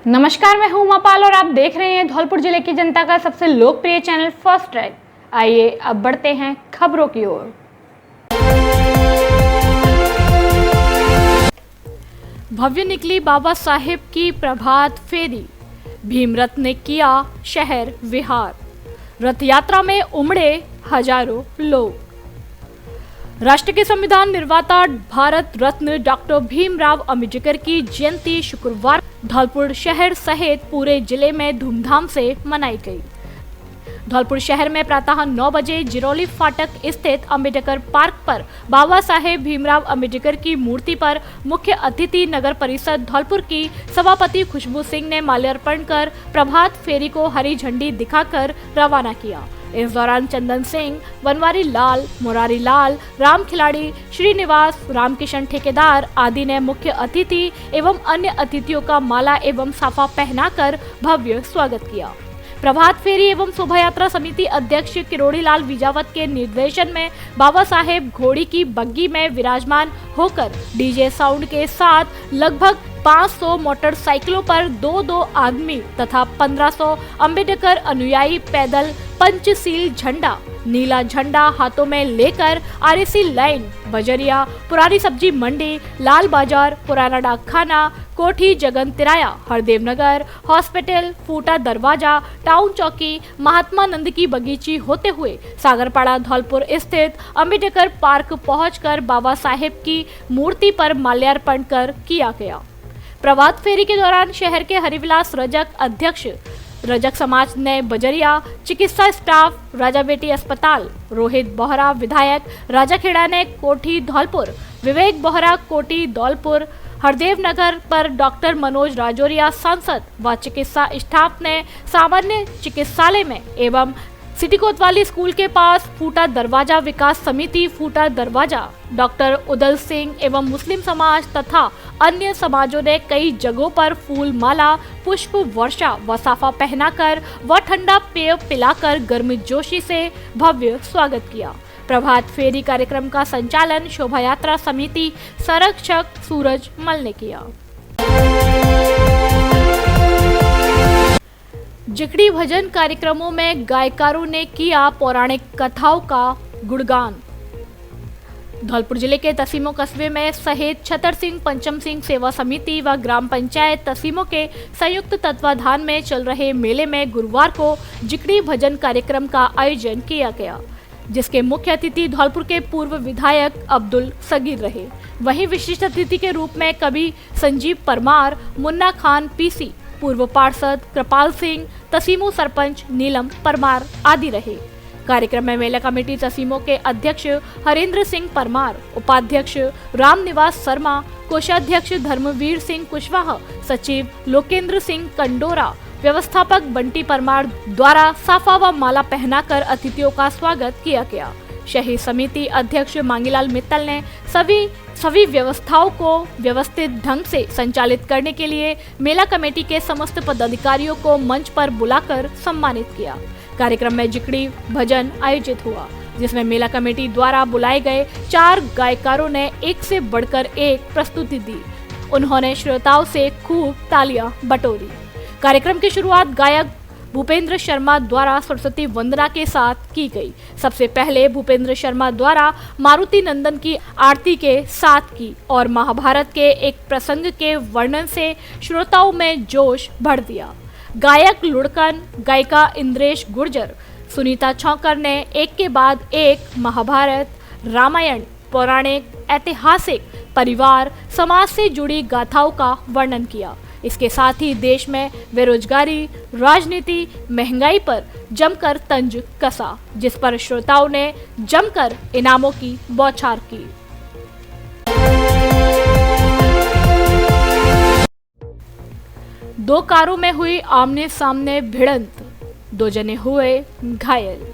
नमस्कार, मैं हूं उमापाल और आप देख रहे हैं धौलपुर जिले की जनता का सबसे लोकप्रिय चैनल फर्स्ट राइट। आइए अब बढ़ते हैं खबरों की ओर। भव्य निकली बाबा साहेब की प्रभात फेरी, भीमरथ ने किया शहर विहार, रथ यात्रा में उमड़े हजारों लोग। राष्ट्र के संविधान निर्माता भारत रत्न डॉक्टर भीमराव अम्बेडकर की जयंती शुक्रवार धौलपुर शहर सहित पूरे जिले में धूमधाम से मनाई गई। धौलपुर शहर में प्रातः 9 बजे जिरौली फाटक स्थित अम्बेडकर पार्क पर बाबा साहेब भीमराव अम्बेडकर की मूर्ति पर मुख्य अतिथि नगर परिषद धौलपुर की सभापति खुशबू सिंह ने माल्यार्पण कर प्रभात फेरी को हरी झंडी दिखाकर रवाना किया। इस दौरान चंदन सिंह, बनवारी लाल, मुरारी लाल, राम खिलाड़ी, श्रीनिवास, रामकिशन ठेकेदार आदि ने मुख्य अतिथि एवं अन्य अतिथियों का माला एवं साफा पहनाकर भव्य स्वागत किया। प्रभात फेरी एवं शोभा यात्रा समिति अध्यक्ष किरोड़ी लाल विजावत के निर्देशन में बाबा साहेब घोड़ी की बग्गी में विराजमान होकर डीजे साउंड के साथ लगभग 500 मोटरसाइकिलों पर 2-2 आदमी तथा 1500 अम्बेडकर अनुयायी पैदल पंचशील झंडा, नीला झंडा हाथों में लेकर आरएसी लाइन, बजरिया, पुरानी सब्जी मंडी, लाल बाजार, पुराना डाकखाना, कोठी जगन तिराया, हरदेव नगर, हॉस्पिटल, फूटा दरवाजा, टाउन चौकी, महात्मा नंद की बगीची होते हुए सागरपाड़ा धौलपुर स्थित अम्बेडकर पार्क पहुंचकर बाबा साहेब की मूर्ति पर माल्यार्पण कर किया गया। प्रभात फेरी के दौरान शहर के हरिविलास रजक अध्यक्ष रजक समाज ने बजरिया, चिकित्सा स्टाफ राजा बेटी अस्पताल, रोहित बोहरा विधायक राजाखेड़ा ने कोठी धौलपुर, विवेक बोहरा कोटी धौलपुर, हरदेव नगर पर डॉक्टर मनोज राजौरिया सांसद व चिकित्सा स्टाफ ने सामान्य चिकित्सालय में एवं सिटी कोतवाली स्कूल के पास फूटा दरवाजा विकास समिति फूटा दरवाजा, डॉक्टर उदल सिंह एवं मुस्लिम समाज तथा अन्य समाजों ने कई जगहों पर फूल माला, पुष्प वर्षा व साफा पहनाकर व ठंडा पेय पिलाकर गर्मजोशी से भव्य स्वागत किया। प्रभात फेरी कार्यक्रम का संचालन शोभा यात्रा समिति संरक्षक सूरज मल ने किया। जिकड़ी भजन कार्यक्रमों में गायकारों ने किया पौराणिक कथाओं का गुणगान। धौलपुर जिले के तसीमो कस्बे में शहीद छतर सिंह पंचम सिंह सेवा समिति व ग्राम पंचायत तसीमो के संयुक्त तत्वाधान में चल रहे मेले में गुरुवार को जिकड़ी भजन कार्यक्रम का आयोजन किया गया, जिसके मुख्य अतिथि धौलपुर के पूर्व विधायक अब्दुल सगीर रहे। वहीं विशिष्ट अतिथि के रूप में कवि संजीव परमार, मुन्ना खान पीसी, पूर्व पार्षद कृपाल सिंह, तसीमो सरपंच नीलम परमार आदि रहे। कार्यक्रम में मेला कमेटी तसीमो के अध्यक्ष हरेंद्र सिंह परमार, उपाध्यक्ष रामनिवास शर्मा, कोषाध्यक्ष धर्मवीर सिंह कुशवाहा, सचिव लोकेंद्र सिंह कंडोरा, व्यवस्थापक बंटी परमार द्वारा साफा व माला पहनाकर अतिथियों का स्वागत किया गया। शहीद समिति अध्यक्ष मांगीलाल मित्तल ने सभी व्यवस्थाओं को व्यवस्थित ढंग से संचालित करने के लिए मेला कमेटी के समस्त पदाधिकारियों को मंच पर बुलाकर सम्मानित किया। कार्यक्रम में जिकड़ी भजन आयोजित हुआ, जिसमें मेला कमेटी द्वारा बुलाए गए 4 गायकारों ने एक से बढ़कर एक प्रस्तुति दी। उन्होंने श्रोताओं से खूब तालियां बटोरी। कार्यक्रम की शुरुआत गायक भूपेंद्र शर्मा द्वारा सरस्वती वंदना के साथ की गई। सबसे पहले भूपेंद्र शर्मा द्वारा मारुति नंदन की आरती के साथ की और महाभारत के एक प्रसंग के वर्णन से श्रोताओं में जोश भर दिया। गायक लुड़कन, गायिका इंद्रेश गुर्जर, सुनीता छौकर ने एक के बाद एक महाभारत, रामायण, पौराणिक, ऐतिहासिक, परिवार, समाज से जुड़ी गाथाओं का वर्णन किया। इसके साथ ही देश में बेरोजगारी, राजनीति, महंगाई पर जमकर तंज कसा, जिस पर श्रोताओं ने जमकर इनामों की बौछार की। दो कारों में हुई आमने सामने भिड़ंत, 2 जने हुए घायल।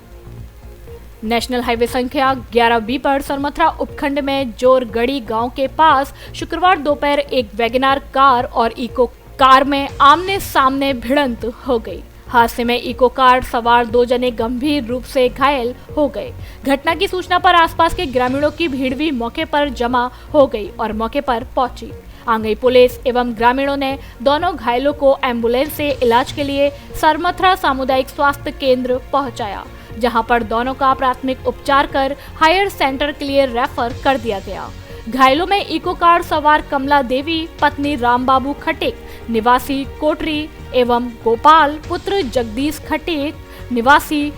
नेशनल हाईवे संख्या 11B पर सरमथरा उपखंड में जोरगढ़ी गांव के पास शुक्रवार दोपहर एक वैगनार कार और इको कार में आमने सामने भिड़ंत हो गई। हादसे में इको कार सवार 2 जने गंभीर रूप से घायल हो गए। घटना की सूचना पर आसपास के ग्रामीणों की भीड़ भी मौके पर जमा हो गई और मौके पर पहुंची। आंगई पुलिस एवं ग्रामीणों ने दोनों घायलों को एम्बुलेंस से इलाज के लिए सरमथरा सामुदायिक स्वास्थ्य केंद्र पहुंचाया, जहां पर दोनों का प्राथमिक उपचार कर हायर सेंटर के लिए रेफर कर दिया गया। घायलों में इको कार सवार कमला देवी पत्नी रामबाबू खटीक निवासी कोटरी एवं गोपाल पुत्र जगदीश खटीक निवासी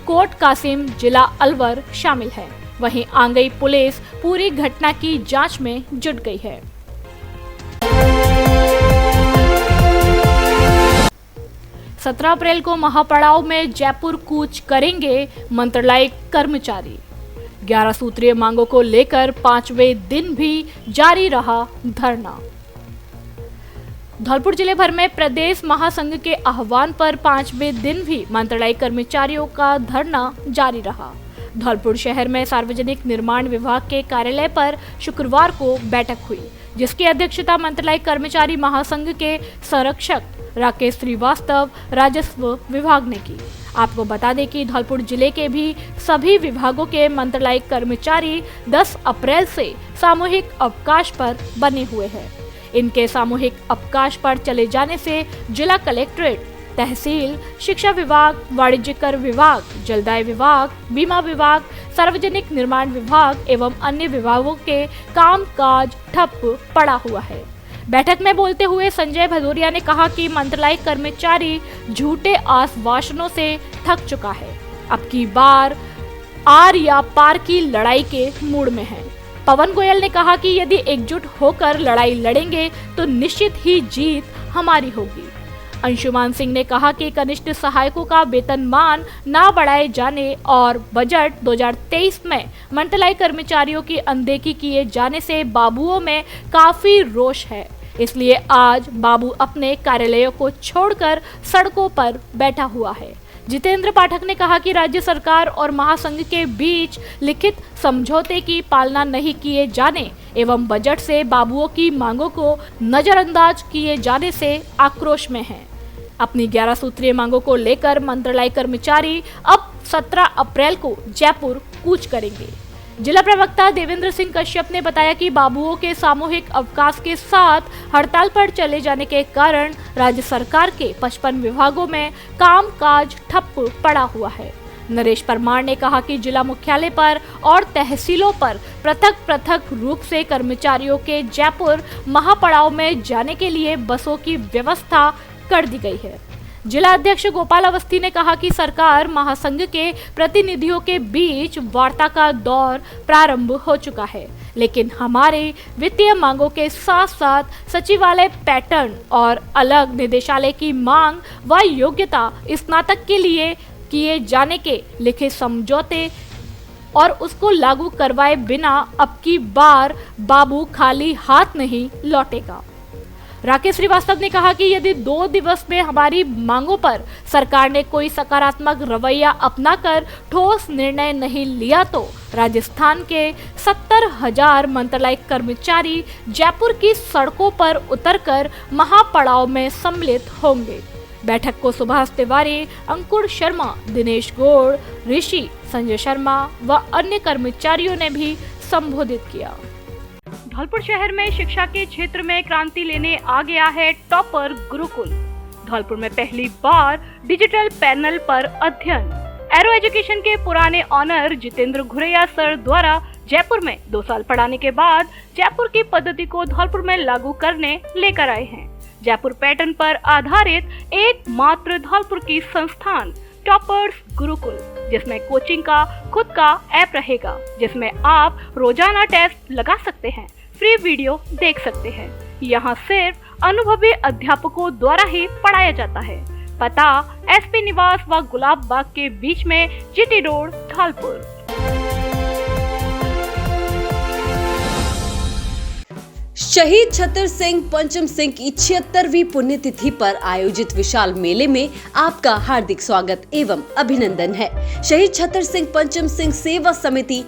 कोट कासिम जिला अलवर शामिल है। वहीं आंगई पुलिस पूरी घटना की जांच में जुट गई है। 17 अप्रैल को महापड़ाव में जयपुर कूच करेंगे मंत्रालय कर्मचारी। 11 सूत्रीय मांगों को लेकर 5वें दिन भी जारी रहा धरना। धौलपुर जिले भर में प्रदेश महासंघ के आह्वान पर 5वें दिन भी मंत्रालय कर्मचारियों का धरना जारी रहा। धौलपुर शहर में सार्वजनिक निर्माण विभाग के कार्यालय पर शुक्रवार को बैठक हुई, जिसकी अध्यक्षता मंत्रालय कर्मचारी महासंघ के संरक्षक राकेश श्रीवास्तव राजस्व विभाग ने की। आपको बता दें कि धौलपुर जिले के भी सभी विभागों के मंत्रालय कर्मचारी 10 अप्रैल से सामूहिक अवकाश पर बने हुए हैं। इनके सामूहिक अवकाश पर चले जाने से जिला कलेक्ट्रेट, तहसील, शिक्षा विभाग, वाणिज्य कर विभाग, जलदाय विभाग, बीमा विभाग, सार्वजनिक निर्माण विभाग एवं अन्य विभागों के कामकाज ठप पड़ा हुआ है। बैठक में बोलते हुए संजय भदौरिया ने कहा कि मंत्रालय कर्मचारी झूठे आश्वासनों से थक चुका है। अब की बार आर या पार की लड़ाई के मूड में है। पवन गोयल ने कहा कि यदि एकजुट होकर लड़ाई लड़ेंगे तो निश्चित ही जीत हमारी होगी। अंशुमान सिंह ने कहा कि कनिष्ठ सहायकों का वेतनमान ना बढ़ाए जाने और बजट 2023 में मंत्रालय कर्मचारियों की अनदेखी किए जाने से बाबुओं में काफी रोष है। इसलिए आज बाबू अपने कार्यालयों को छोड़कर सड़कों पर बैठा हुआ है। जितेंद्र पाठक ने कहा कि राज्य सरकार और महासंघ के बीच लिखित समझौते की पालना नहीं किए जाने एवं बजट से बाबुओं की मांगों को नजरअंदाज किए जाने से आक्रोश में हैं। अपनी 11 सूत्रीय मांगों को लेकर मंत्रालय कर्मचारी अब 17 अप्रैल को जयपुर कूच करेंगे। जिला प्रवक्ता देवेंद्र सिंह कश्यप ने बताया कि बाबुओं के सामूहिक अवकाश के साथ हड़ताल पर चले जाने के कारण राज्य सरकार के 55 विभागों में कामकाज ठप पड़ा हुआ है। नरेश परमार ने कहा कि जिला मुख्यालय पर और तहसीलों पर पृथक पृथक रूप से कर्मचारियों के जयपुर महापड़ाव में जाने के लिए बसों की व्यवस्था कर दी गई है। जिला अध्यक्ष गोपाल अवस्थी ने कहा कि सरकार महासंघ के प्रतिनिधियों के बीच वार्ता का दौर प्रारंभ हो चुका है, लेकिन हमारे वित्तीय मांगों के साथ साथ सचिवालय पैटर्न और अलग निदेशालय की मांग व योग्यता स्नातक के लिए किए जाने के लिखित समझौते और उसको लागू करवाए बिना अब की बार बाबू खाली हाथ नहीं लौटेगा। राकेश श्रीवास्तव ने कहा कि यदि 2 दिवस में हमारी मांगों पर सरकार ने कोई सकारात्मक रवैया अपनाकर ठोस निर्णय नहीं लिया तो राजस्थान के 70,000 मंत्रालय कर्मचारी जयपुर की सड़कों पर उतरकर महापड़ाव में सम्मिलित होंगे। बैठक को सुभाष तिवारी, अंकुर शर्मा, दिनेश गौड़, ऋषि, संजय शर्मा व अन्य कर्मचारियों ने भी संबोधित किया। धौलपुर शहर में शिक्षा के क्षेत्र में क्रांति लेने आ गया है टॉपर गुरुकुल। धौलपुर में पहली बार डिजिटल पैनल पर अध्ययन। एरो एजुकेशन के पुराने ऑनर जितेंद्र घुरैया सर द्वारा जयपुर में 2 साल पढ़ाने के बाद जयपुर की पद्धति को धौलपुर में लागू करने लेकर आए हैं। जयपुर पैटर्न पर आधारित एकमात्र धौलपुर की संस्थान टॉपर्स गुरुकुल, जिसमें कोचिंग का खुद का ऐप रहेगा, जिसमें आप रोजाना टेस्ट लगा सकते हैं, फ्री वीडियो देख सकते हैं। यहाँ सिर्फ अनुभवी अध्यापकों द्वारा ही पढ़ाया जाता है। पता एसपी निवास व गुलाब बाग के बीच में, जीटी रोड, धौलपुर। शहीद छतर सिंह पंचम सिंह की 76वीं पुण्यतिथि पर आयोजित विशाल मेले में आपका हार्दिक स्वागत एवं अभिनंदन है। शहीद छतर सिंह पंचम सिंह सेवा समिति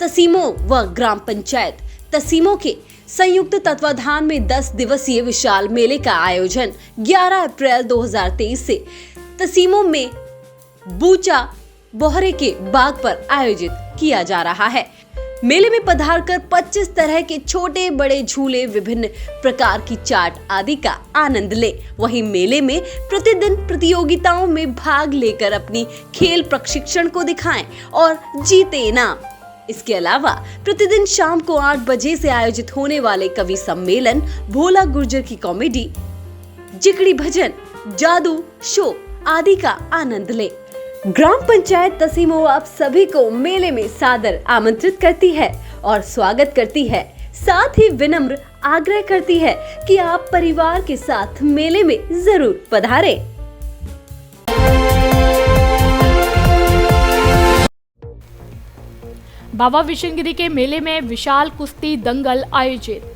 तसीमों व ग्राम पंचायत तसीमों के संयुक्त तत्वाधान में 10 दिवसीय विशाल मेले का आयोजन 11 अप्रैल 2023 से तसीमों में बूचा बोहरे के बाग पर आयोजित किया जा रहा है। मेले में पधारकर 25 तरह के छोटे बड़े झूले, विभिन्न प्रकार की चाट आदि का आनंद ले। वहीं मेले में प्रतिदिन प्रतियोगिताओं में भाग लेकर अपनी खेल प्रशिक्षण को दिखाएं और जीते इनाम। इसके अलावा प्रतिदिन शाम को 8 बजे से आयोजित होने वाले कवि सम्मेलन, भोला गुर्जर की कॉमेडी, जिगड़ी भजन, जादू शो आदि का आनंद ले। ग्राम पंचायत तसीमो आप सभी को मेले में सादर आमंत्रित करती है और स्वागत करती है। साथ ही विनम्र आग्रह करती है कि आप परिवार के साथ मेले में जरूर पधारें। बाबा विशनगिरी के मेले में विशाल कुश्ती दंगल आयोजित।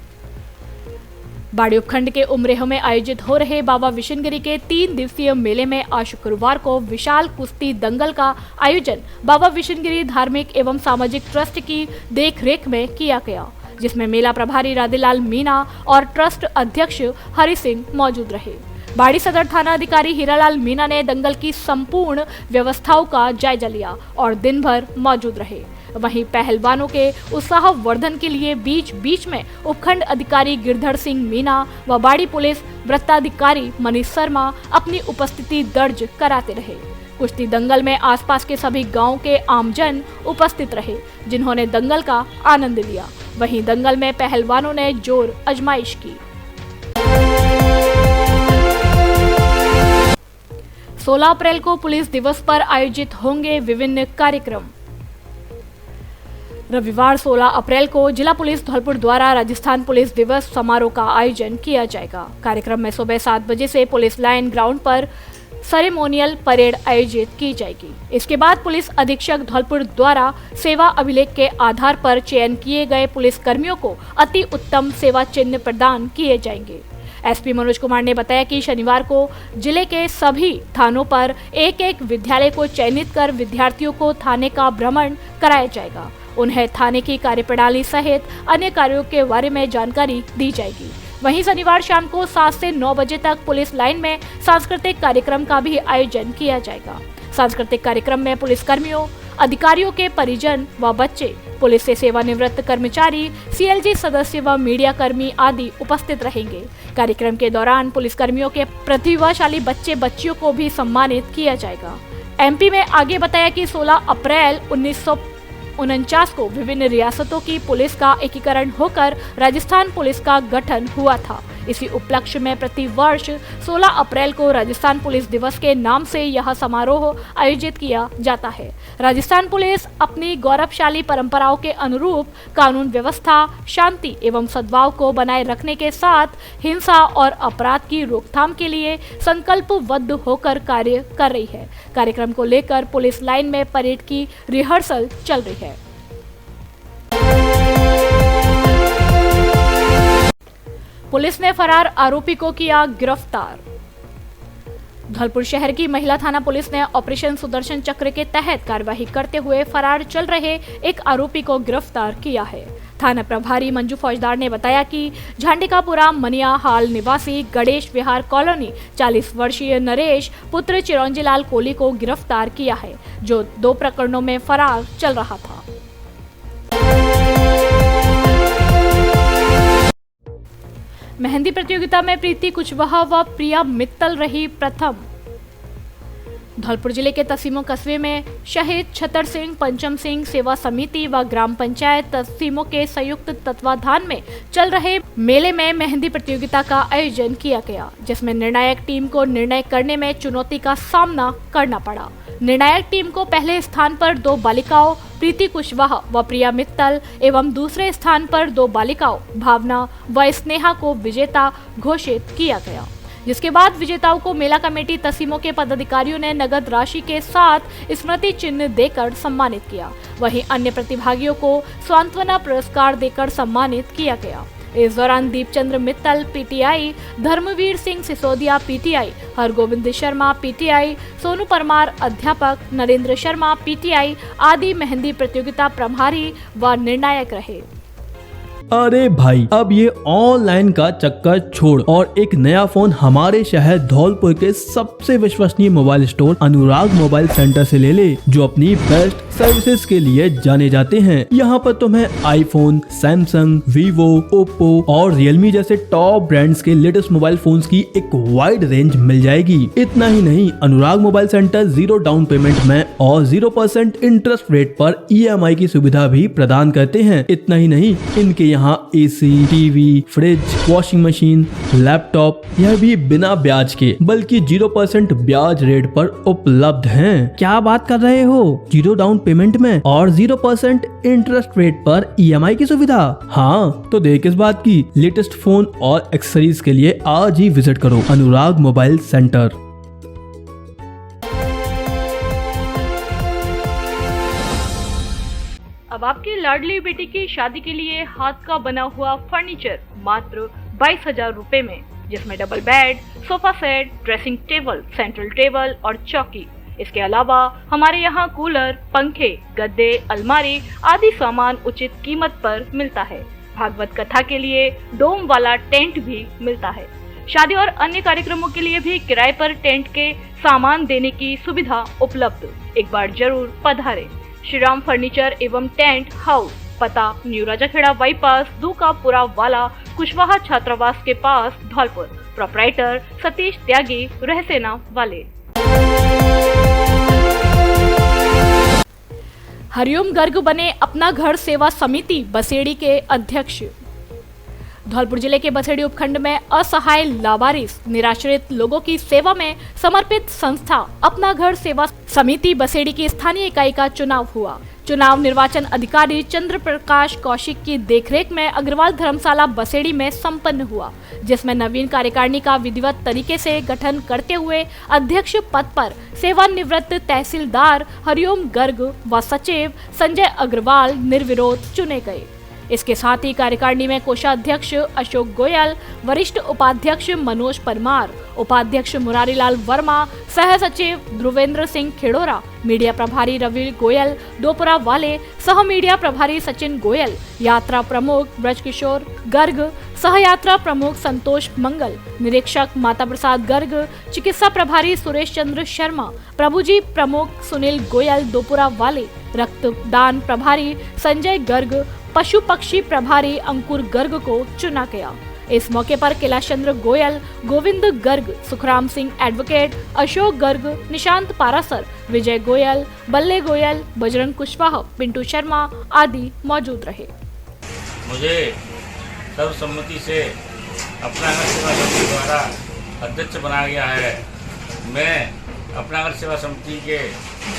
बाड़ी उपखंड के उमरेह में आयोजित हो रहे बाबा विशनगिरी के 3 दिवसीय मेले में आज शुक्रवार को विशाल कुश्ती दंगल का आयोजन बाबा विशनगिरी धार्मिक एवं सामाजिक ट्रस्ट की देखरेख में किया गया, जिसमें मेला प्रभारी राधेलाल मीणा और ट्रस्ट अध्यक्ष हरि सिंह मौजूद रहे। बाड़ी सदर थाना अधिकारी हीरालाल मीणा ने दंगल की संपूर्ण व्यवस्थाओं का जायजा लिया और दिन भर मौजूद रहे। वहीं पहलवानों के उत्साह वर्धन के लिए बीच बीच में उपखंड अधिकारी गिरधर सिंह मीणा व बाड़ी पुलिस वृत्ताधिकारी मनीष शर्मा अपनी उपस्थिति दर्ज कराते रहे। कुश्ती दंगल में आसपास के सभी गांव के आमजन उपस्थित रहे, जिन्होंने दंगल का आनंद लिया। वहीं दंगल में पहलवानों ने जोर आजमाइश की। 16 अप्रैल को पुलिस दिवस पर आयोजित होंगे विभिन्न कार्यक्रम। रविवार 16 अप्रैल को जिला पुलिस धौलपुर द्वारा राजस्थान पुलिस दिवस समारोह का आयोजन किया जाएगा। कार्यक्रम में सुबह 7 बजे से पुलिस लाइन ग्राउंड पर सेरेमोनियल परेड आयोजित की जाएगी। इसके बाद पुलिस अधीक्षक धौलपुर द्वारा सेवा अभिलेख के आधार पर चयन किए गए पुलिस कर्मियों को अति उत्तम सेवा चिन्ह प्रदान किए जाएंगे। एसपी मनोज कुमार ने बताया कि शनिवार को जिले के सभी थानों पर एक विद्यालय को चयनित कर विद्यार्थियों को थाने का भ्रमण कराया जाएगा। उन्हें थाने की कार्यप्रणाली सहित अन्य कार्यों के बारे में जानकारी दी जाएगी। वहीं शनिवार शाम को 7 से 9 बजे तक पुलिस लाइन में सांस्कृतिक कार्यक्रम का भी आयोजन किया जाएगा। सांस्कृतिक कार्यक्रम में पुलिस कर्मियों, अधिकारियों के परिजन व बच्चे, पुलिस से सेवानिवृत्त कर्मचारी, सीएलजी सदस्य व मीडिया कर्मी आदि उपस्थित रहेंगे। कार्यक्रम के दौरान पुलिस कर्मियों के प्रतिभाशाली बच्चे बच्चियों को भी सम्मानित किया जाएगा। एमपी में आगे बताया कि 16 अप्रैल 1949 को विभिन्न रियासतों की पुलिस का एकीकरण होकर राजस्थान पुलिस का गठन हुआ था। इसी उपलक्ष्य में प्रति वर्ष 16 अप्रैल को राजस्थान पुलिस दिवस के नाम से यह समारोह आयोजित किया जाता है। राजस्थान पुलिस अपनी गौरवशाली परंपराओं के अनुरूप कानून व्यवस्था, शांति एवं सद्भाव को बनाए रखने के साथ हिंसा और अपराध की रोकथाम के लिए संकल्पबद्ध होकर कार्य कर रही है। कार्यक्रम को लेकर पुलिस लाइन में परेड की रिहर्सल चल रही है। पुलिस ने फरार आरोपी को किया गिरफ्तार। धौलपुर शहर की महिला थाना पुलिस ने ऑपरेशन सुदर्शन चक्र के तहत कार्यवाही करते हुए फरार चल रहे एक आरोपी को गिरफ्तार किया है। थाना प्रभारी मंजू फौजदार ने बताया कि झांडिकापुरा मनिया हाल निवासी गणेश विहार कॉलोनी 40 वर्षीय नरेश पुत्र चिरंजीलाल कोहली को गिरफ्तार किया है, जो 2 प्रकरणों में फरार चल रहा था। मेहंदी प्रतियोगिता में प्रीति कुशवाहा व प्रिया मित्तल रही प्रथम। धौलपुर जिले के तसीमो कस्बे में शहीद छतर सिंह पंचम सिंह सेवा समिति व ग्राम पंचायत तसीमो के संयुक्त तत्वाधान में चल रहे मेले में मेहंदी प्रतियोगिता का आयोजन किया गया, जिसमें निर्णायक टीम को निर्णय करने में चुनौती का सामना करना पड़ा। निर्णायक टीम को पहले स्थान पर 2 बालिकाओं प्रीति कुशवाहा व प्रिया मित्तल एवं दूसरे स्थान पर 2 बालिकाओं भावना व स्नेहा को विजेता घोषित किया गया, जिसके बाद विजेताओं को मेला कमेटी तसीमो के पदाधिकारियों ने नगद राशि के साथ स्मृति चिन्ह देकर सम्मानित किया। वहीं अन्य प्रतिभागियों को सांत्वना पुरस्कार देकर सम्मानित किया गया। इस दौरान Deepchandra Mittal PTI, Dharamveer Singh Sisodia PTI, Hargovind Sharma PTI, Sonu Parmar अध्यापक, नरेंद्र शर्मा पीटीआई आदि मेहंदी प्रतियोगिता प्रभारी व निर्णायक रहे। अरे भाई, अब ये ऑनलाइन का चक्कर छोड़ और एक नया फोन हमारे शहर धौलपुर के सबसे विश्वसनीय मोबाइल स्टोर अनुराग मोबाइल सेंटर से ले ले, जो अपनी बेस्ट सर्विसेज के लिए जाने जाते हैं। यहाँ पर तुम्हें आईफोन, सैमसंग, वीवो, ओप्पो और रियलमी जैसे टॉप ब्रांड्स के लेटेस्ट मोबाइल फोन्स की एक वाइड रेंज मिल जाएगी। इतना ही नहीं, अनुराग मोबाइल सेंटर 0 डाउन पेमेंट में और 0% इंटरेस्ट रेट पर EMI की सुविधा भी प्रदान करते हैं। इतना ही नहीं, इनके यहाँ AC, TV, fridge, washing machine, laptop यह भी बिना ब्याज के बल्कि 0% ब्याज रेट पर उपलब्ध हैं। क्या बात कर रहे हो, 0 डाउन पेमेंट में और 0% इंटरेस्ट रेट पर EMI की सुविधा? हाँ, तो देर किस बात की, लेटेस्ट फोन और एक्सेसरीज के लिए आज ही विजिट करो अनुराग मोबाइल सेंटर। अब आपकी लाडली बेटी की शादी के लिए हाथ का बना हुआ फर्नीचर मात्र 22,000 रुपए में, जिसमें double bed, sofa set, dressing table, central table और चौकी। इसके अलावा हमारे यहाँ कूलर, पंखे, गद्दे, अलमारी आदि सामान उचित कीमत पर मिलता है। भागवत कथा के लिए डोम वाला टेंट भी मिलता है। शादी और अन्य कार्यक्रमों के लिए भी किराए पर टेंट के सामान देने की सुविधा उपलब्ध। एक बार जरूर पधारें। श्री राम फर्नीचर एवं टेंट हाउस, पता न्यू राजाखेड़ा बाईपास, दूकापुरा वाला, कुशवाहा छात्रावास के पास, धौलपुर। प्रोपराइटर सतीश त्यागी, रहसेना वाले। हरिओम गर्ग बने अपना घर सेवा समिति बसेड़ी के अध्यक्ष। धौलपुर जिले के बसेड़ी उपखंड में असहाय, लावारिस, निराश्रित लोगों की सेवा में समर्पित संस्था अपना घर सेवा समिति बसेड़ी की स्थानीय इकाई का चुनाव हुआ। चुनाव निर्वाचन अधिकारी चंद्र प्रकाश कौशिक की देखरेख में अग्रवाल धर्मशाला बसेड़ी में संपन्न हुआ, जिसमें नवीन कार्यकारिणी का विधिवत तरीके से गठन करते हुए अध्यक्ष पद पर सेवानिवृत्त तहसीलदार हरिओम गर्ग व सचिव संजय अग्रवाल निर्विरोध चुने गए। इसके साथ ही कार्यकारिणी में कोषाध्यक्ष अशोक गोयल, वरिष्ठ उपाध्यक्ष मनोज परमार, उपाध्यक्ष मुरारीलाल वर्मा, सह सचिव ध्रुवेंद्र सिंह खेड़ोरा, मीडिया प्रभारी रवि गोयल दोपुरा वाले, सह मीडिया प्रभारी सचिन गोयल, यात्रा प्रमुख ब्रजकिशोर गर्ग, सह यात्रा प्रमुख संतोष मंगल, निरीक्षक माता प्रसाद गर्ग, चिकित्सा प्रभारी सुरेश चंद्र शर्मा, प्रभुजी प्रमुख सुनील गोयल दोपुरा वाले, रक्तदान प्रभारी संजय गर्ग, पशु पक्षी प्रभारी अंकुर गर्ग को चुना गया। इस मौके पर कैलाशचंद्र गोयल, गोविंद गर्ग, सुखराम सिंह एडवोकेट, अशोक गर्ग, निशांत पारासर, विजय गोयल, बल्ले गोयल, बजरंग कुशवाहा, पिंटू शर्मा आदि मौजूद रहे। मुझे सर्वसम्मति से अपना घर सेवा समिति द्वारा अध्यक्ष बनाया गया है। मैं अपना घर सेवा समिति के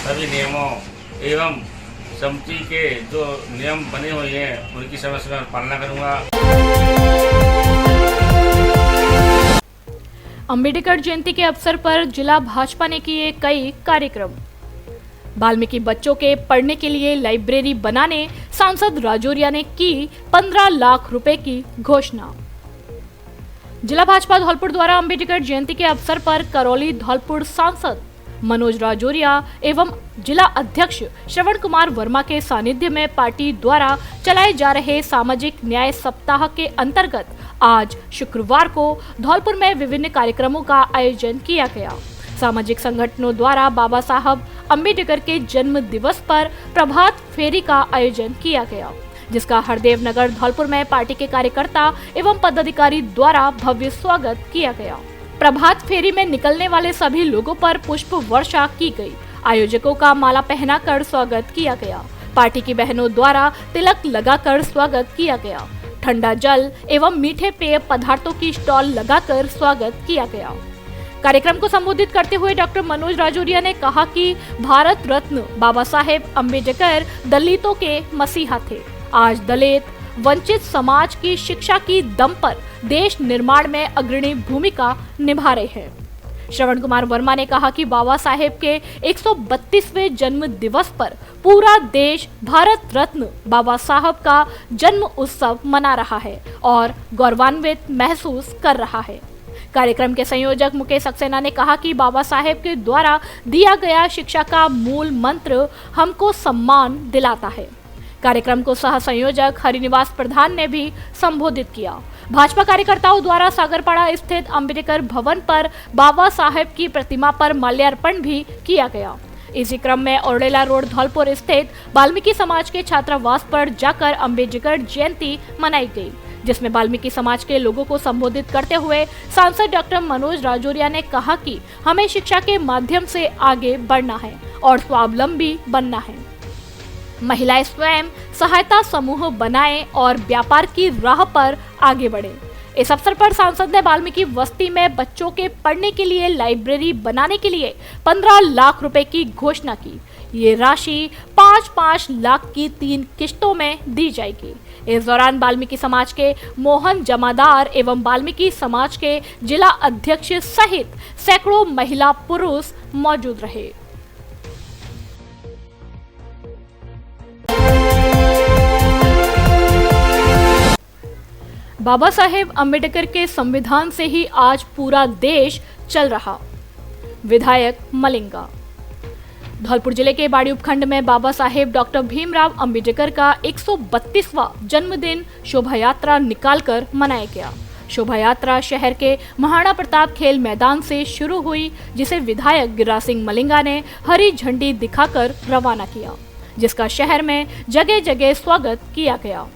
सभी नियमों एवं समिति के जो नियम बने हुए हैं उनकी समय समय पालना करूंगा। अम्बेडकर जयंती के अवसर पर जिला भाजपा ने किए कई कार्यक्रम। वाल्मीकि बच्चों के पढ़ने के लिए लाइब्रेरी बनाने सांसद राजौरिया ने की 15 लाख रुपए की घोषणा। जिला भाजपा धौलपुर द्वारा अम्बेडकर जयंती के अवसर पर करौली धौलपुर सांसद मनोज राजौरिया एवं जिला अध्यक्ष श्रवण कुमार वर्मा के सानिध्य में पार्टी द्वारा चलाए जा रहे सामाजिक न्याय सप्ताह के अंतर्गत आज शुक्रवार को धौलपुर में विभिन्न कार्यक्रमों का आयोजन किया गया। सामाजिक संगठनों द्वारा बाबा साहब अम्बेडकर के जन्म दिवस पर प्रभात फेरी का आयोजन किया गया, जिसका हरदेव नगर धौलपुर में पार्टी के कार्यकर्ता एवं पदाधिकारी द्वारा भव्य स्वागत किया गया। प्रभात फेरी में निकलने वाले सभी लोगों पर पुष्प वर्षा की गई। आयोजकों का माला पहनाकर स्वागत किया गया। पार्टी की बहनों द्वारा तिलक लगाकर स्वागत किया गया। ठंडा जल एवं मीठे पेय पदार्थों की स्टॉल लगाकर स्वागत किया गया। कार्यक्रम को संबोधित करते हुए डॉक्टर मनोज राजौरिया ने कहा कि भारत रत्न बाबा साहेब अम्बेडकर दलितों के मसीहा थे। आज दलित वंचित समाज की शिक्षा की दम पर देश निर्माण में अग्रणी भूमिका निभा रहे हैं। श्रवण कुमार वर्मा ने कहा कि बाबा साहेब के 132वें जन्म दिवस पर पूरा देश भारत रत्न बाबा साहब का जन्म उत्सव मना रहा है और गौरवान्वित महसूस कर रहा है। कार्यक्रम के संयोजक मुकेश सक्सेना ने कहा कि बाबा साहेब के द्वारा दिया गया शिक्षा का मूल मंत्र हमको सम्मान दिलाता है। कार्यक्रम को सह संयोजक हरिनिवास प्रधान ने भी संबोधित किया। भाजपा कार्यकर्ताओं द्वारा सागरपाड़ा स्थित अंबेडकर भवन पर बाबा साहेब की प्रतिमा पर माल्यार्पण भी किया गया। इसी क्रम में औड़ेला रोड धौलपुर स्थित वाल्मीकि समाज के छात्रावास पर जाकर अंबेडकर जयंती मनाई गई, जिसमें वाल्मीकि समाज के लोगों को संबोधित करते हुए सांसद डॉक्टर मनोज राजौरिया ने कहा कि हमें शिक्षा के माध्यम से आगे बढ़ना है और स्वावलंबी बनना है। महिलाएं स्वयं सहायता समूह बनाएं और व्यापार की राह पर आगे बढ़े। इस अवसर पर सांसद ने वाल्मीकि बस्ती में बच्चों के पढ़ने के लिए लाइब्रेरी बनाने के लिए 15 लाख रुपए की घोषणा की। ये राशि 5-5 लाख की 3 किश्तों में दी जाएगी। इस दौरान वाल्मीकि समाज के मोहन जमादार एवं वाल्मीकि समाज के जिला अध्यक्ष सहित सैकड़ों महिला पुरुष मौजूद रहे। बाबा साहेब अम्बेडकर के संविधान से ही आज पूरा देश चल रहा। विधायक मलिंगा। धौलपुर जिले के बाड़ी उपखंड में बाबा साहेब डॉक्टर भीमराव अंबेडकर का 132वां जन्मदिन शोभा यात्रा निकालकर मनाया गया। शोभा यात्रा शहर के महाराणा प्रताप खेल मैदान से शुरू हुई, जिसे विधायक गिरिराज सिंह मलिंगा ने हरी झंडी दिखाकर रवाना किया, जिसका शहर में जगह जगह स्वागत किया गया।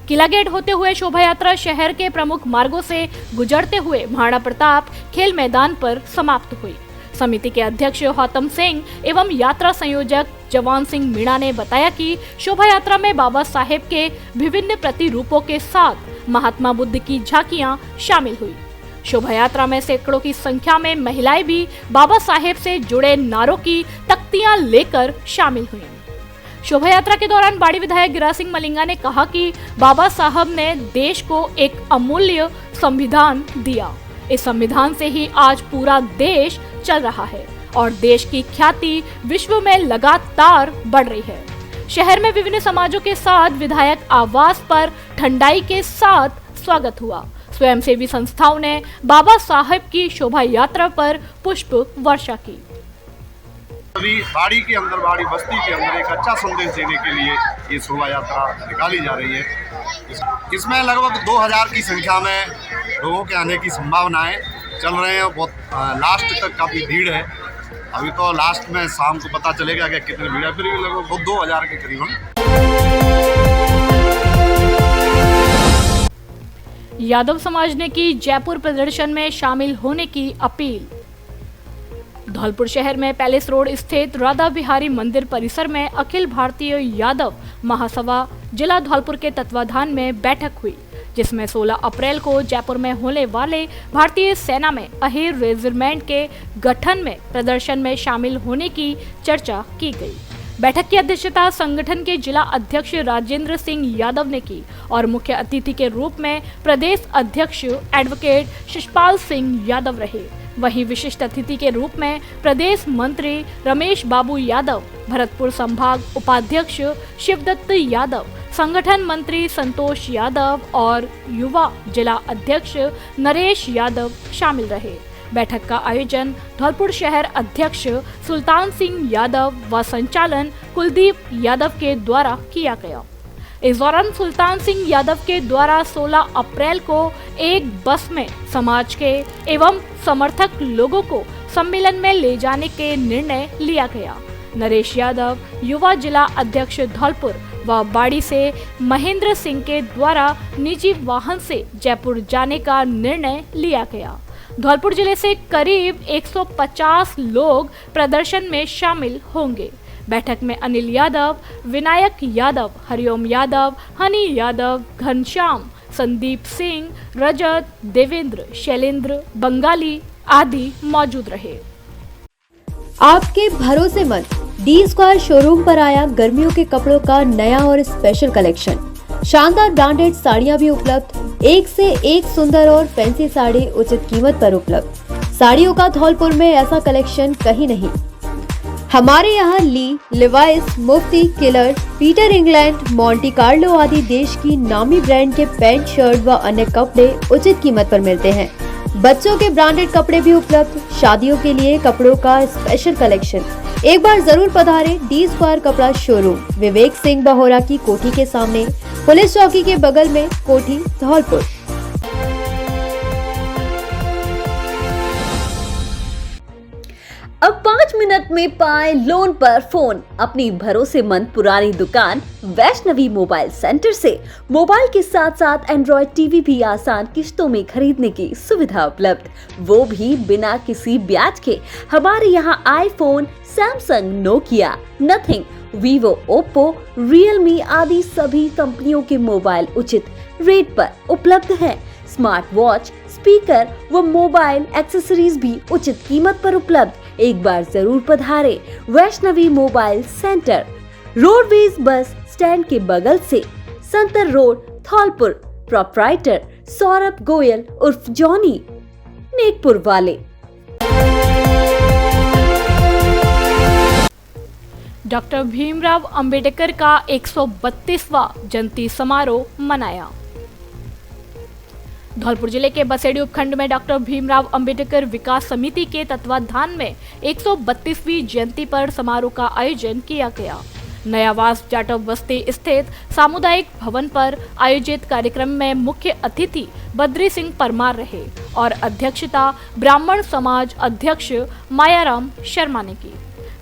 किला गेट होते हुए शोभा यात्रा शहर के प्रमुख मार्गों से गुजरते हुए महाराणा प्रताप खेल मैदान पर समाप्त हुई। समिति के अध्यक्ष हौतम सिंह एवं यात्रा संयोजक जवान सिंह मीणा ने बताया कि शोभा यात्रा में बाबा साहेब के विभिन्न प्रतिरूपों के साथ महात्मा बुद्ध की झांकियां शामिल हुई। शोभा यात्रा में सैकड़ों की संख्या में महिलाएं भी बाबा साहेब से जुड़े नारों की तख्तियां लेकर शामिल हुई। शोभा यात्रा के दौरान बाड़ी विधायक गिरिराज सिंह मलिंगा ने कहा कि बाबा साहब ने देश को एक अमूल्य संविधान दिया। इस संविधान से ही आज पूरा देश चल रहा है और देश की ख्याति विश्व में लगातार बढ़ रही है। शहर में विभिन्न समाजों के साथ विधायक आवास पर ठंडाई के साथ स्वागत हुआ। स्वयंसेवी संस्थाओं ने बाबा साहेब की शोभा यात्रा पर पुष्प वर्षा की। अभी बाड़ी के अंदर, बाड़ी बस्ती के अंदर एक अच्छा संदेश देने के लिए ये शोभा यात्रा निकाली जा रही है। इसमें लगभग 2000 की संख्या में लोगों के आने की संभावनाएं चल रहे हैं। बहुत लास्ट तक काफ़ी भीड़ है। अभी तो लास्ट में शाम को पता चलेगा कि कितनी भीड़ है, फिर भी लगभग 2000 के करीबन। यादव समाज ने की जयपुर प्रदर्शन में शामिल होने की अपील। धौलपुर शहर में पैलेस रोड स्थित राधा बिहारी मंदिर परिसर में अखिल भारतीय यादव महासभा जिला धौलपुर के तत्वाधान में बैठक हुई, जिसमें 16 अप्रैल को जयपुर में होने वाले भारतीय सेना में अहीर रेजिमेंट के गठन में प्रदर्शन में शामिल होने की चर्चा की गई। बैठक की अध्यक्षता संगठन के जिला अध्यक्ष राजेंद्र सिंह यादव ने की और मुख्य अतिथि के रूप में प्रदेश अध्यक्ष एडवोकेट शिषपाल सिंह यादव रहे। वहीं विशिष्ट अतिथि के रूप में प्रदेश मंत्री रमेश बाबू यादव, भरतपुर संभाग उपाध्यक्ष शिवदत्त यादव, संगठन मंत्री संतोष यादव और युवा जिला अध्यक्ष नरेश यादव शामिल रहे। बैठक का आयोजन धौलपुर शहर अध्यक्ष सुल्तान सिंह यादव व संचालन कुलदीप यादव के द्वारा किया गया। इस दौरान सुल्तान सिंह यादव के द्वारा 16 अप्रैल को एक बस में समाज के एवं समर्थक लोगों को सम्मेलन में ले जाने के निर्णय लिया गया। नरेश यादव युवा जिला अध्यक्ष धौलपुर व बाड़ी से महेंद्र सिंह के द्वारा निजी वाहन से जयपुर जाने का निर्णय लिया गया। धौलपुर जिले से करीब 150 लोग प्रदर्शन में शामिल होंगे। बैठक में अनिल यादव, विनायक यादव, हरिओम यादव, हनी यादव, घनश्याम, संदीप सिंह, रजत, देवेंद्र, शैलेंद्र, बंगाली आदि मौजूद रहे। आपके भरोसेमंद डी स्क्वायर शोरूम पर आया गर्मियों के कपड़ों का नया और स्पेशल कलेक्शन। शानदार ब्रांडेड साड़ियां भी उपलब्ध, एक से एक सुंदर और फैंसी साड़ी उचित कीमत पर उपलब्ध। साड़ियों का धौलपुर में ऐसा कलेक्शन कहीं नहीं। हमारे यहाँ Lee, Levi's, Mufti, Killer, Peter England, Monte Carlo आदि देश की नामी ब्रांड के पैंट, शर्ट व अन्य कपड़े उचित कीमत पर मिलते हैं। बच्चों के ब्रांडेड कपड़े भी उपलब्ध, शादियों के लिए कपड़ों का स्पेशल कलेक्शन। एक बार जरूर पधारें डी स्क्वायर कपड़ा शोरूम, विवेक सिंह बहोरा की कोठी के सामने, पुलिस चौकी के बगल में, कोठी धौलपुर। अब 5 मिनट में पाएं लोन पर फोन। अपनी भरोसेमंद पुरानी दुकान वैष्णवी मोबाइल सेंटर से मोबाइल के साथ साथ एंड्रॉयड टीवी भी आसान किश्तों में खरीदने की सुविधा उपलब्ध, वो भी बिना किसी ब्याज के। हमारे यहाँ iPhone, Samsung, Nokia, nothing, Vivo, Oppo, Realme आदि सभी कंपनियों के मोबाइल उचित रेट पर उपलब्ध हैं। स्मार्ट वॉच, स्पीकर व मोबाइल एक्सेसरीज भी उचित कीमत पर उपलब्ध। एक बार जरूर पधारे Vaishnavi mobile centre, roadways bus stand के बगल से, संतर रोड, धौलपुर। प्रोप्राइटर सौरभ गोयल उर्फ जॉनी, नेकपुर वाले। डॉक्टर भीमराव अंबेडकर का 132वां जयंती समारोह मनाया। धौलपुर जिले के बसेड़ी उपखंड में डॉक्टर भीमराव अंबेडकर विकास समिति के तत्वाधान में 132वीं जयंती पर समारोह का आयोजन किया गया। नयावास जाटव बस्ती स्थित सामुदायिक भवन पर आयोजित कार्यक्रम में मुख्य अतिथि बद्री सिंह परमार रहे और अध्यक्षता ब्राह्मण समाज अध्यक्ष मायाराम शर्मा ने की।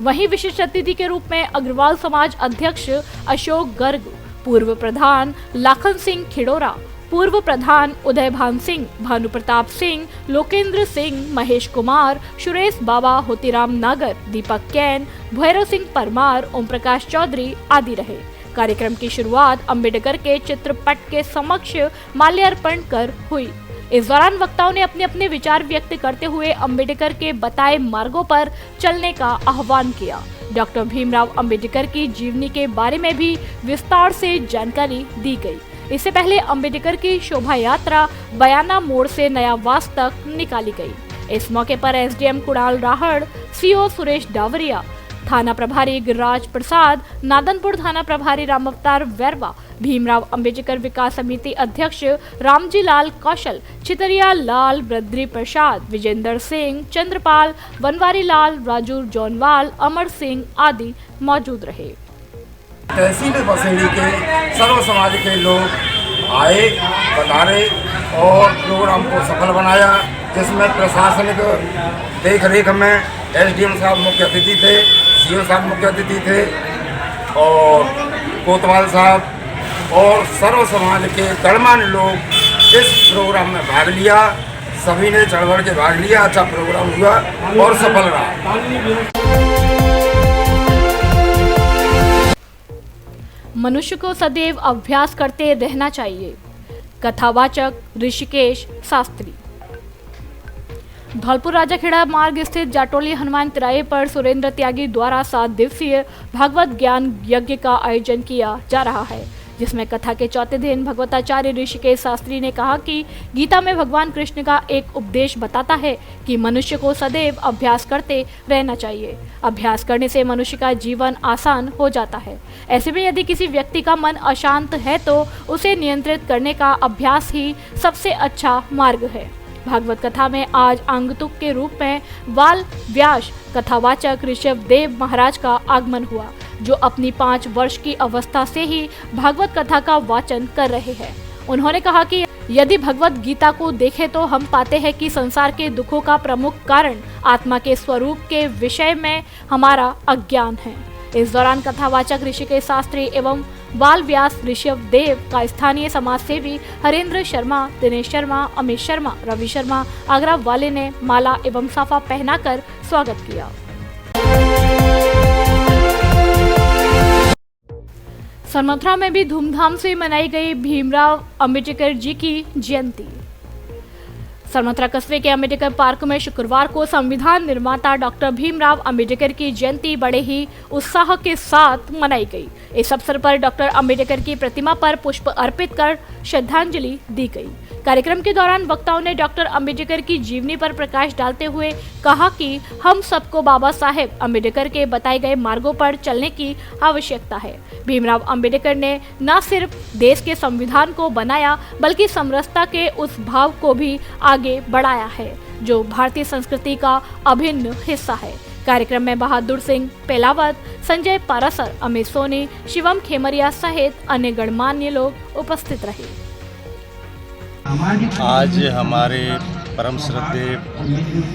वहीं विशिष्ट अतिथि के रूप में अग्रवाल समाज अध्यक्ष अशोक गर्ग, पूर्व प्रधान लाखन सिंह खिड़ोरा, पूर्व प्रधान उदयभान सिंह, भानु प्रताप सिंह, लोकेंद्र सिंह, महेश कुमार, सुरेश बाबा, होतीराम नागर, दीपक कैन, भैरव सिंह परमार, ओम प्रकाश चौधरी आदि रहे। कार्यक्रम की शुरुआत अंबेडकर के चित्रपट के समक्ष माल्यार्पण कर हुई। इस दौरान वक्ताओं ने अपने अपने विचार व्यक्त करते हुए अंबेडकर के बताए मार्गों पर चलने का आह्वान किया। डॉक्टर भीमराव अंबेडकर की जीवनी के बारे में भी विस्तार से जानकारी दी गई। इससे पहले अंबेडकर की शोभा यात्रा बयाना मोड़ से नयावास तक निकाली गई। इस मौके पर एसडीएम कुणाल राहड़, सीओ सुरेश डावरिया, थाना प्रभारी गिरिराज प्रसाद, नादनपुर थाना प्रभारी राम अवतार वैरवा, भीमराव अंबेडकर विकास समिति अध्यक्ष रामजी लाल कौशल, चितरिया लाल, बद्री प्रसाद, विजेंद्र सिंह, चंद्रपाल, बनवारी लाल, राजू जौनवाल, अमर सिंह आदि मौजूद रहे। तहसील बसेड़ी के सर्व समाज के लोग आए, पधारे और प्रोग्राम को सफल बनाया, जिसमें प्रशासनिक देख रेख में एसडीएम साहब मुख्य अतिथि थे, सीओ साहब मुख्य अतिथि थे और कोतवाल साहब और सर्व समाज के गणमान्य लोग इस प्रोग्राम में भाग लिया। सभी ने चढ़ बढ़ के भाग लिया। अच्छा प्रोग्राम हुआ और सफल रहा। मनुष्य को सदैव अभ्यास करते रहना चाहिए। कथावाचक ऋषिकेश शास्त्री। धौलपुर राजाखेड़ा मार्ग स्थित जाटोली हनुमान तिराहे पर सुरेंद्र त्यागी द्वारा 7 दिवसीय भागवत ज्ञान यज्ञ का आयोजन किया जा रहा है, जिसमें कथा के चौथे दिन भगवताचार्य ऋषिकेश शास्त्री ने कहा कि गीता में भगवान कृष्ण का एक उपदेश बताता है कि मनुष्य को सदैव अभ्यास करते रहना चाहिए। अभ्यास करने से मनुष्य का जीवन आसान हो जाता है। ऐसे में यदि किसी व्यक्ति का मन अशांत है तो उसे नियंत्रित करने का अभ्यास ही सबसे अच्छा मार्ग है। भागवत कथा में आज आंगतुक के रूप में वाल व्यास कथावाचक ऋषभ देव महाराज का आगमन हुआ, जो अपनी 5 वर्ष की अवस्था से ही भागवत कथा का वाचन कर रहे हैं। उन्होंने कहा कि यदि भगवत गीता को देखें तो हम पाते हैं कि संसार के दुखों का प्रमुख कारण आत्मा के स्वरूप के विषय में हमारा अज्ञान है। इस दौरान कथावाचक ऋषिकेश शास्त्री एवं बाल व्यास ऋषभ देव का स्थानीय समाज सेवी हरेंद्र शर्मा, दिनेश शर्मा, अमित शर्मा, रवि शर्मा आगरा वाले ने माला एवं साफा पहनाकर स्वागत किया। सरमथुरा में भी धूमधाम से मनाई गई भीमराव अंबेडकर जी की जयंती। सरमथुरा कस्बे के अंबेडकर पार्क में शुक्रवार को संविधान निर्माता डॉक्टर भीमराव अंबेडकर की जयंती बड़े ही उत्साह के साथ मनाई गई। इस अवसर पर डॉक्टर अंबेडकर की प्रतिमा पर पुष्प अर्पित कर श्रद्धांजलि दी गई। कार्यक्रम के दौरान वक्ताओं ने डॉक्टर अंबेडकर की जीवनी पर प्रकाश डालते हुए कहा कि हम सबको बाबा साहेब अंबेडकर के बताए गए मार्गों पर चलने की आवश्यकता है। भीमराव अंबेडकर ने न सिर्फ देश के संविधान को बनाया बल्कि समरसता के उस भाव को भी आगे बढ़ाया है जो भारतीय संस्कृति का अभिन्न हिस्सा है। कार्यक्रम में बहादुर सिंह पेलावत, संजय पारासर, अमित सोनी, शिवम खेमरिया सहित अन्य गणमान्य लोग उपस्थित रहे। आज हमारे परम श्रद्धेय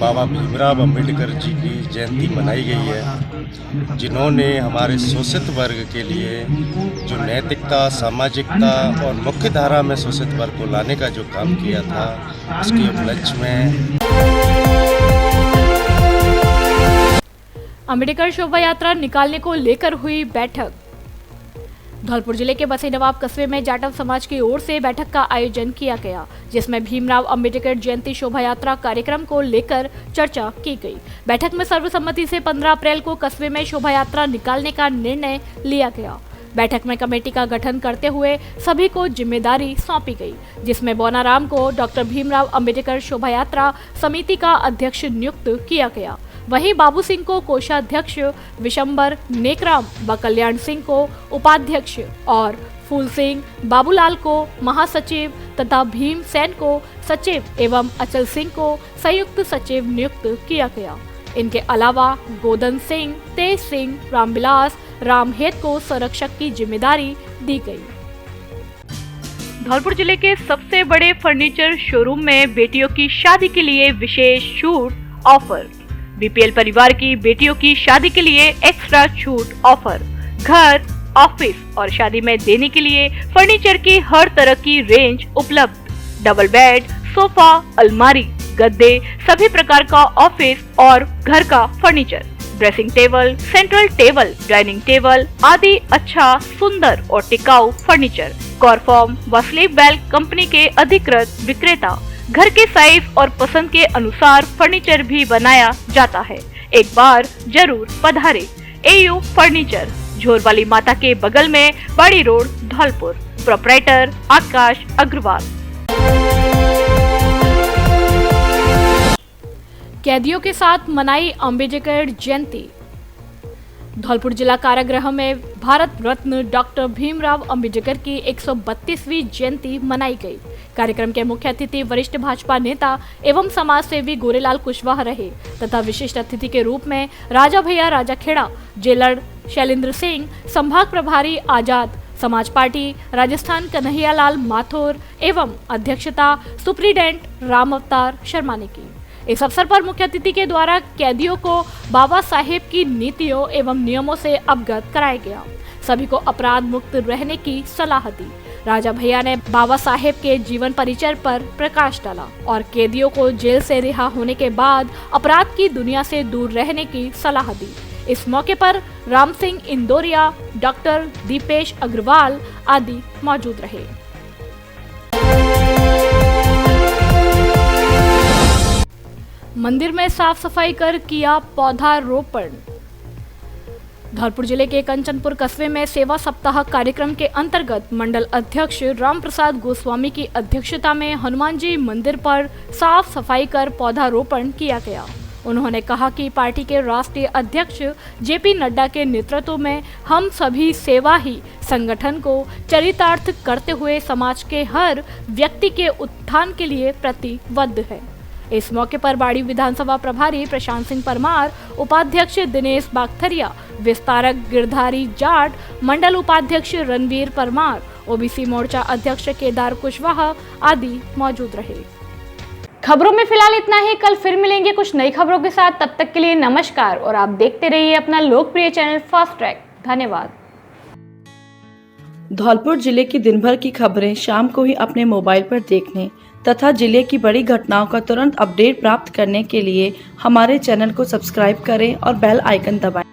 बाबा भीमराव अंबेडकर जी की जयंती मनाई गई है, जिन्होंने हमारे शोषित वर्ग के लिए जो नैतिकता, सामाजिकता और मुख्य धारा में शोषित वर्ग को लाने का जो काम किया था, उसके उपलक्ष्य में अंबेडकर शोभा यात्रा निकालने को लेकर हुई बैठक। धौलपुर जिले के बसई नवाब कस्बे में जाटव समाज की ओर से बैठक का आयोजन किया गया, जिसमें भीमराव अंबेडकर जयंती शोभा यात्रा कार्यक्रम को लेकर चर्चा की गई। बैठक में सर्वसम्मति से 15 अप्रैल को कस्बे में शोभा यात्रा निकालने का निर्णय लिया गया। बैठक में कमेटी का गठन करते हुए सभी को जिम्मेदारी सौंपी गई, जिसमें बोनाराम को डॉक्टर भीमराव अंबेडकर शोभा यात्रा समिति का अध्यक्ष नियुक्त किया गया। वहीं बाबू सिंह को कोषाध्यक्ष, विशंबर नेकराम व कल्याण सिंह को उपाध्यक्ष और फूल सिंह, बाबूलाल को महासचिव तथा भीम सेन को सचिव एवं अचल सिंह को संयुक्त सचिव नियुक्त किया गया। इनके अलावा गोदन सिंह, तेज सिंह, रामविलास, रामहेत को संरक्षक की जिम्मेदारी दी गई। धौलपुर जिले के सबसे बड़े फर्नीचर शोरूम में बेटियों की शादी के लिए विशेष छूट ऑफर। बीपीएल परिवार की बेटियों की शादी के लिए एक्स्ट्रा छूट ऑफर। घर, ऑफिस और शादी में देने के लिए फर्नीचर की हर तरह की रेंज उपलब्ध। डबल बेड, सोफा, अलमारी, गद्दे, सभी प्रकार का ऑफिस और घर का furniture, dressing table, central table, dining table आदि अच्छा, सुंदर और टिकाऊ फर्नीचर। कॉरफॉर्म व स्लीप वेल कंपनी के अधिकृत विक्रेता। घर के साइज और पसंद के अनुसार फर्नीचर भी बनाया जाता है। एक बार जरूर पधारे। एयू फर्नीचर, झोरवाली माता के बगल में, बड़ी रोड, धौलपुर। प्रोपराइटर आकाश अग्रवाल। कैदियों के साथ मनाई अंबेडकर जयंती। धौलपुर जिला कारागृह में भारत रत्न डॉक्टर भीमराव अंबेडकर की 132वीं जयंती मनाई गई। कार्यक्रम के मुख्य अतिथि वरिष्ठ भाजपा नेता एवं समाज सेवी गोरेलाल कुशवाहा रहे तथा विशिष्ट अतिथि के रूप में राजा भैया राजाखेड़ा, जेलर शैलेंद्र सिंह, संभाग प्रभारी आजाद, समाज पार्टी राजस्थान कन्हैयालाल माथुर एवं अध्यक्षता सुप्रीडेंट राम अवतार शर्मा ने की। इस अवसर पर मुख्य अतिथि के द्वारा कैदियों को बाबा साहेब की नीतियों एवं नियमों से अवगत कराया गया। सभी को अपराध मुक्त रहने की सलाह दी। राजा भैया ने बाबा साहेब के जीवन परिचय पर प्रकाश डाला और कैदियों को जेल से रिहा होने के बाद अपराध की दुनिया से दूर रहने की सलाह दी। इस मौके पर राम सिंह इंदौरिया, डॉक्टर दीपेश अग्रवाल आदि मौजूद रहे। मंदिर में साफ सफाई कर किया पौधारोपण। धौलपुर जिले के कंचनपुर कस्बे में सेवा सप्ताह कार्यक्रम के अंतर्गत मंडल अध्यक्ष राम प्रसाद गोस्वामी की अध्यक्षता में हनुमान जी मंदिर पर साफ सफाई कर पौधारोपण किया गया। उन्होंने कहा कि पार्टी के राष्ट्रीय अध्यक्ष जेपी नड्डा के नेतृत्व में हम सभी सेवा ही संगठन को चरितार्थ करते हुए समाज के हर व्यक्ति के उत्थान के लिए प्रतिबद्ध है। इस मौके पर बाड़ी विधानसभा प्रभारी प्रशांत सिंह परमार, उपाध्यक्ष दिनेश बागथरिया, विस्तारक गिरधारी जाट, मंडल उपाध्यक्ष रणवीर परमार, ओबीसी मोर्चा अध्यक्ष केदार कुशवाहा आदि मौजूद रहे। खबरों में फिलहाल इतना ही। कल फिर मिलेंगे कुछ नई खबरों के साथ। तब तक के लिए नमस्कार और आप देखते रहिए अपना लोकप्रिय चैनल फास्ट ट्रैक। धन्यवाद। धौलपुर जिले की दिन भर की खबरें शाम को ही अपने मोबाइल पर देखने तथा जिले की बड़ी घटनाओं का तुरंत अपडेट प्राप्त करने के लिए हमारे चैनल को सब्सक्राइब करें और बेल आइकन दबाएं।